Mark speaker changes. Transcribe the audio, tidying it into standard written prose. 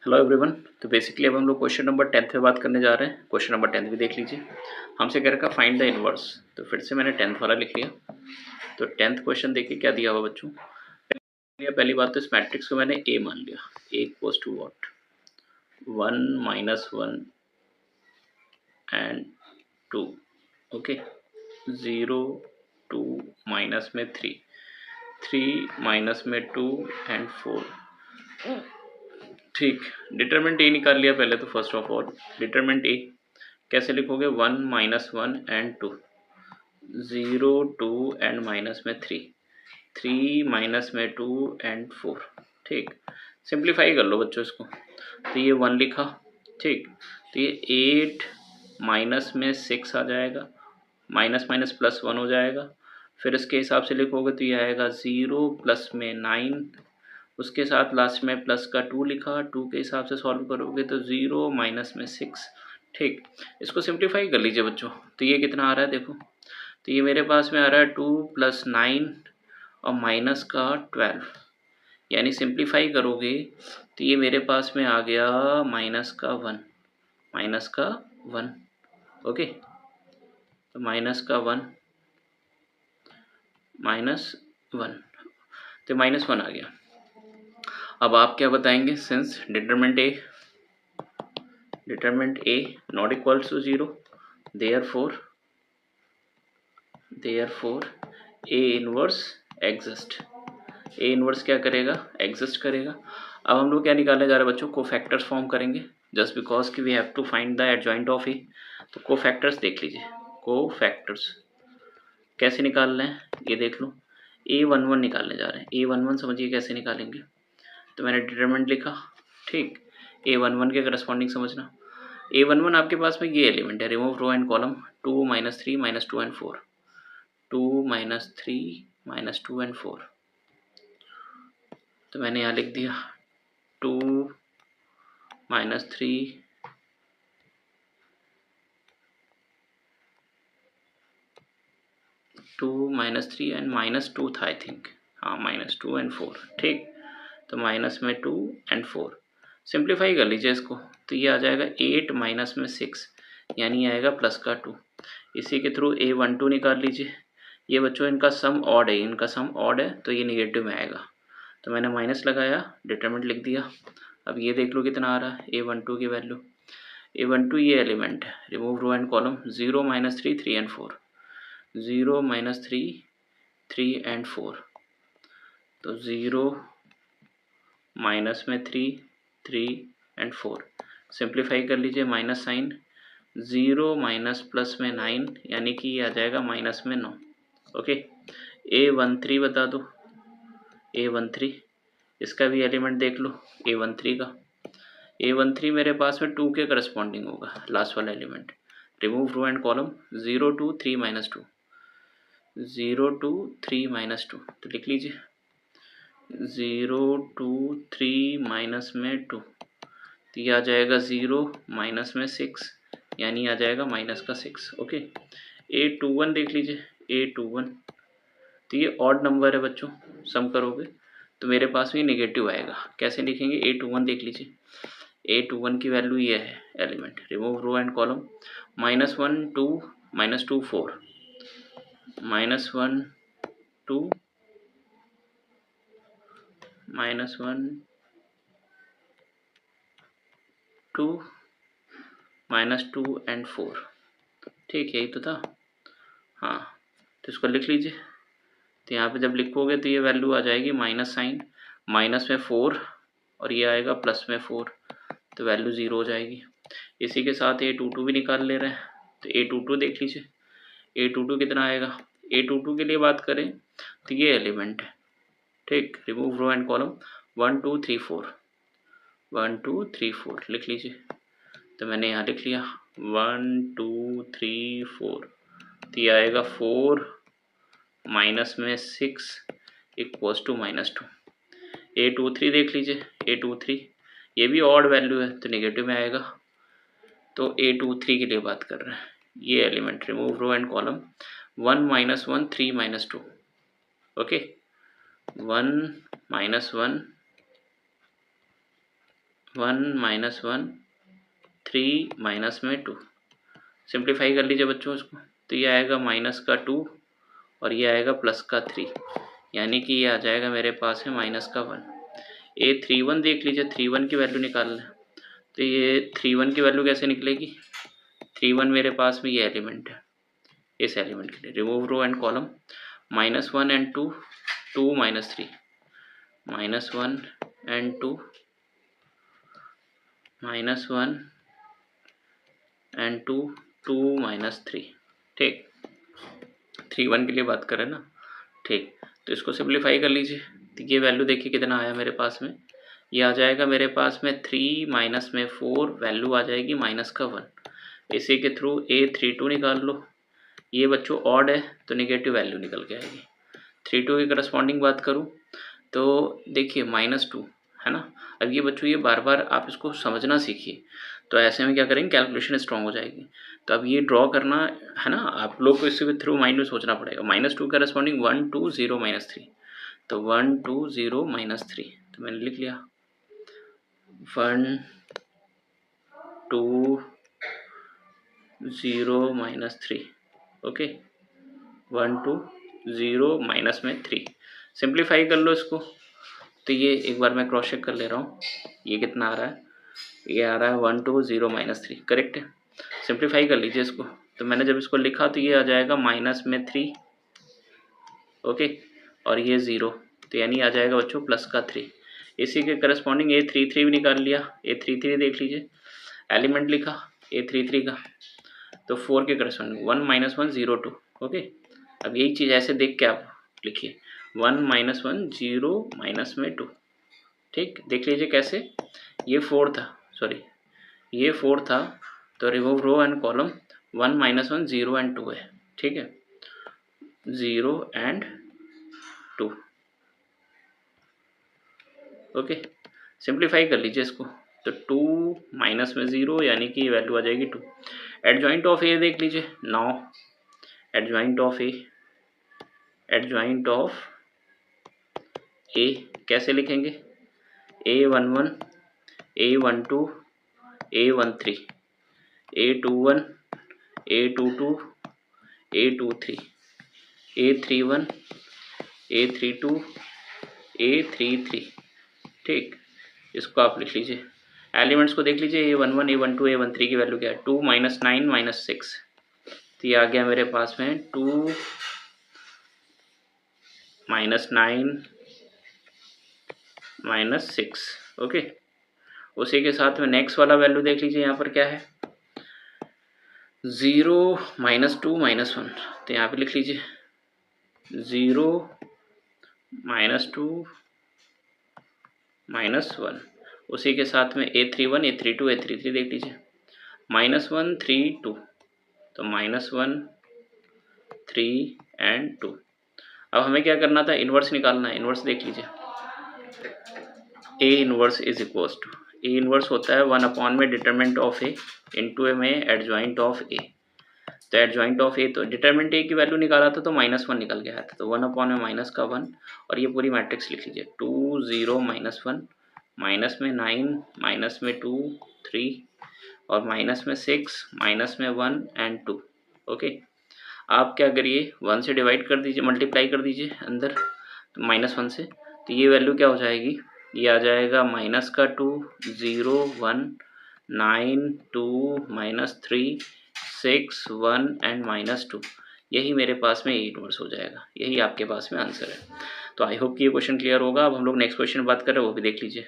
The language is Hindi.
Speaker 1: Hello everyone. तो बेसिकली अब हम लोग क्वेश्चन नंबर 10 पे बात करने जा रहे हैं। क्वेश्चन नंबर 10 भी देख लीजिए। हमसे कह रखा फाइंड द इनवर्स। तो फिर से मैंने 10th वाला लिख लिया। तो 10th क्वेश्चन देखिए क्या दिया हुआ बच्चों। पहली बात तो इस मैट्रिक्स को मैंने ए मान लिया। A equals to what 1 -1 and 2। Okay 0 2 minus में 3 3 माइनस में 2 एंड 4। ठीक, डिटरमिनेंट ए निकाल लिया पहले तो। First of all determinant A कैसे लिखोगे 1 -1 एंड 2 0 2 एंड माइनस में 3 3 माइनस में 2 एंड 4। ठीक, सिंप्लीफाई कर लो बच्चों इसको। तो ये 1 लिखा। ठीक, तो ये 8 माइनस में 6 आ जाएगा, माइनस माइनस प्लस 1 हो जाएगा। फिर इसके हिसाब से लिखोगे तो ये आएगा 0 प्लस में 9, उसके साथ लास्ट में प्लस का 2 लिखा। 2 के हिसाब से सॉल्व करोगे तो 0 माइनस में 6। ठीक, इसको सिंप्लीफाई कर लीजिए बच्चों। तो ये कितना आ रहा है देखो। तो ये मेरे पास में आ रहा है 2 + 9 और माइनस का 12, यानी सिंप्लीफाई करोगे तो ये मेरे पास में आ गया माइनस का 1, माइनस का 1। ओके, तो माइनस का 1 -1, तो -1 आ गया। अब आप क्या बताएंगे, since determinant A not equals to 0, therefore A inverse exist. A inverse क्या करेगा, एग्जिस्ट करेगा। अब हम लोग क्या निकालने जा रहे हैं बच्चों, कोफैक्टर्स फॉर्म करेंगे। जस्ट बिकॉज कि we have to find the adjoint of A. तो कोफैक्टर्स देख लीजिए। कोफैक्टर्स कैसे निकालना है ये देख लो। A11 निकालने जा रहे हैं। A11 समझिए कैसे निकालेंगे। तो मैंने डिटरमिनेंट लिखा। ठीक, A11 के करस्पॉन्डिंग समझना। A11 आपके पास में ये एलिमेंट है, remove row and column 2 -3 -2 and 4, 2 -3 -2 and 4। तो मैंने यहाँ लिख दिया 2 -3 2 -3 एंड -2 था आई थिंक। हाँ, -2 एंड 4। ठीक, तो माइनस में 2 एंड 4। सिंप्लीफाई कर लीजिए इसको। तो ये आ जाएगा 8 माइनस में 6, यानी आएगा प्लस का 2। इसी के थ्रू A12 निकाल लीजिए। ये बच्चों इनका सम ऑड है, इनका सम ऑड है तो ये निगेटिव में आएगा। तो मैंने माइनस लगाया, डिटरमिनेंट लिख दिया। अब ये देख लो कितना आ रहा है A12 की वैल्यू। A12 ये एलिमेंट है, remove row and column 0 -3 3 and 4, 0 -3 3 and 4। तो 0 माइनस में 3 3 एंड 4। सिंप्लीफाई कर लीजिए, माइनस साइन, 0 माइनस प्लस में 9, यानी कि ये आ जाएगा माइनस में 9। ओके, A13 बता दो। A13 इसका भी एलिमेंट देख लो। A13 का A13 मेरे पास में 2 के करस्पॉन्डिंग होगा, लास्ट वाला element. Remove row and column 0 2 3 -2, 0 2 3 -2। तो लिख लीजिए 0 2 3 माइनस में 2। तो ये आ जाएगा 0 माइनस में 6, यानी आ जाएगा माइनस का 6। ओके, A21 देख लीजिए। A21 तो ये ऑड नंबर है बच्चों, सम करोगे तो मेरे पास में नेगेटिव आएगा। कैसे लिखेंगे, A21 देख लीजिए। A21 की वैल्यू ये है element, remove row and column -1 2 -2 4, -1 2 -1 2 -2 and 4। ठीक, यही तो था। हाँ, तो इसको लिख लीजिए। तो यहाँ पे जब लिखोगे तो ये वैल्यू आ जाएगी माइनस साइन, माइनस में 4 और ये आएगा प्लस में 4, तो वैल्यू 0 हो जाएगी। इसी के साथ A22 भी निकाल ले रहे हैं। तो A22 देख लीजिए। A22 कितना आएगा। A22 के लिए बात करें तो ये एलिमेंट है। ठीक, रिमूव रो एंड कॉलम 1 2 3 4, 1 2 3 4 लिख लीजिए। तो मैंने यहाँ लिख लिया 1 2 3 4। तो ये आएगा 4 माइनस में 6 इक्वल्स टू -2। A23 देख लीजिए। A23 ये भी ऑड वैल्यू है तो नेगेटिव में आएगा। तो A23 के लिए बात कर रहे हैं। ये element, remove row and column 1 -1 3 -2। Okay, 1 -1 1 minus 1 3 minus में 2, सिंप्लीफाई कर लीजिए बच्चों इसको, तो ये आएगा माइनस का 2 और ये आएगा प्लस का 3, यानी कि ये आ जाएगा मेरे पास है माइनस का 1। ए 3 1 देख लीजिए, 3 1 की वैल्यू निकालना है, तो ये 3 1 की वैल्यू कैसे निकलेगी, 3 1 मेरे पास में ये एलिमेंट है, इस एलिमेंट के लिए remove row and column, minus 1 and 2 2 minus 3, minus 1 and 2 minus 1 and 2 2 minus 3, ठीक, 3 1 के लिए बात करें ना, ठीक, तो इसको सिंप्लीफाई कर लीजिए, तो ये वैल्यू देखिए कितना आया मेरे पास में, ये आ जाएगा मेरे पास में 3 माइनस में 4, वैल्यू आ जाएगी माइनस का 1, इसी के थ्रू A32 निकाल लो, ये बच्चों ऑड है तो नेगेटिव वैल्यू निकल के आएगी। 32 की करस्पॉन्डिंग बात करूँ तो देखिए -2 है ना, अब ये बच्चों ये बार बार आप इसको समझना सीखिए, तो ऐसे में क्या करेंगे कैलकुलेशन स्ट्रॉन्ग हो जाएगी, तो अब ये ड्रॉ करना है ना, आप लोग को इसके थ्रू माइंड में सोचना पड़ेगा, -2 करस्पॉन्डिंग 1 2 0 -3, तो 1 2 0 -3, तो मैंने लिख लिया 1 2 0 -3, ओके 1 2 0 माइनस में 3, सिंप्लीफाई कर लो इसको, तो ये एक बार मैं क्रॉस चेक कर ले रहा हूँ, ये कितना आ रहा है, ये आ रहा है 1 2 0 -3, करेक्ट है, सिंप्लीफाई कर लीजिए इसको, तो मैंने जब इसको लिखा तो ये आ जाएगा माइनस में 3, ओके, और ये 0, तो यानी आ जाएगा बच्चों प्लस का 3, इसी के करस्पॉन्डिंग A33 भी निकाल लिया, A33 देख लीजिए, एलिमेंट लिखा A33 का, तो 4 के करस्पॉन्डिंग 1 माइनस 1 0 2, ओके, अब यही चीज़ ऐसे देख के आप लिखिए 1 माइनस 1 0 माइनस में 2, ठीक, देख लीजिए कैसे, ये 4 था, सॉरी ये 4 था, तो remove row and column 1 minus 1 0 and 2 है, ठीक है, 0 एंड 2, ओके, सिंप्लीफाई कर लीजिए इसको, तो 2 माइनस में 0 यानी कि वैल्यू आ जाएगी 2, एडजॉइंट ऑफ ए देख लीजिए, now adjoint of A, adjoint of A कैसे लिखेंगे, A11 A12 A13 A21 A22 A23 A31 A32 A33, ठीक, इसको आप लिख लीजिए, एलिमेंट्स को देख लीजिए A11 A12 A13 की वैल्यू क्या है, 2 -9 -6, तो ये आ गया मेरे पास में 2 -9 -6, ओके, उसी के साथ में नेक्स्ट वाला वैल्यू देख लीजिए, यहाँ पर क्या है 0 -2 -1, तो यहाँ पे लिख लीजिए 0 -2 -1, उसी के साथ में A31 A32 A33 देख लीजिए, -1 3 2, तो -1 3 एंड 2, अब हमें क्या करना था, इन्वर्स निकालना है, इन्वर्स देख लीजिए, A inverse is equals to, A inverse होता है 1 में determinant of A into A में एडजॉइंट ऑफ ए, तो एडजॉइंट ऑफ ए, तो डिटरमिनेंट ए की वैल्यू निकाला था तो -1 निकल गया था, तो 1 में माइनस का 1, और ये पूरी मैट्रिक्स लिख लीजिए 2 0 -1, माइनस में 9 माइनस में 2 3 और माइनस में 6 माइनस में 1 एंड 2, ओके, आप क्या करिए 1 से डिवाइड कर दीजिए, मल्टीप्लाई कर दीजिए अंदर, तो -1 से, तो ये वैल्यू क्या हो जाएगी, ये आ जाएगा माइनस का 2 0 1 9 2 -3 6 1 एंड -2, यही मेरे पास में ए इनवर्स हो जाएगा, यही आपके पास में आंसर है। तो आई होप कि ये क्वेश्चन क्लियर होगा। अब हम लोग नेक्स्ट क्वेश्चन बात कर रहे हैं, वो भी देख लीजिए।